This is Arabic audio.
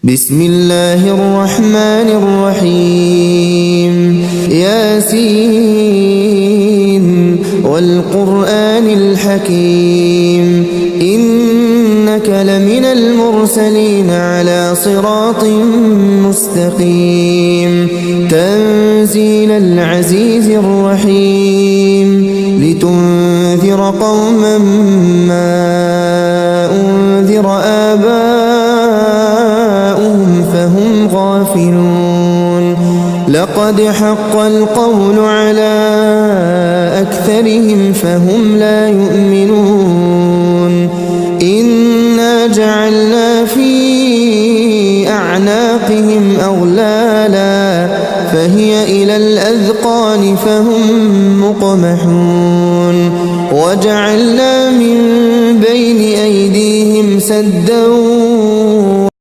بسم الله الرحمن الرحيم ياسين والقرآن الحكيم إنك لمن المرسلين على صراط مستقيم تنزيل العزيز الرحيم لتنذر قوما ما أنذر آباؤهم فهم غافلون لقد حق القول على أكثرهم فهم لا يؤمنون إنا جعلنا في أعناقهم أغلالا فهي إلى الأذقان فهم مقمحون وجعلنا من بين أيديهم سدا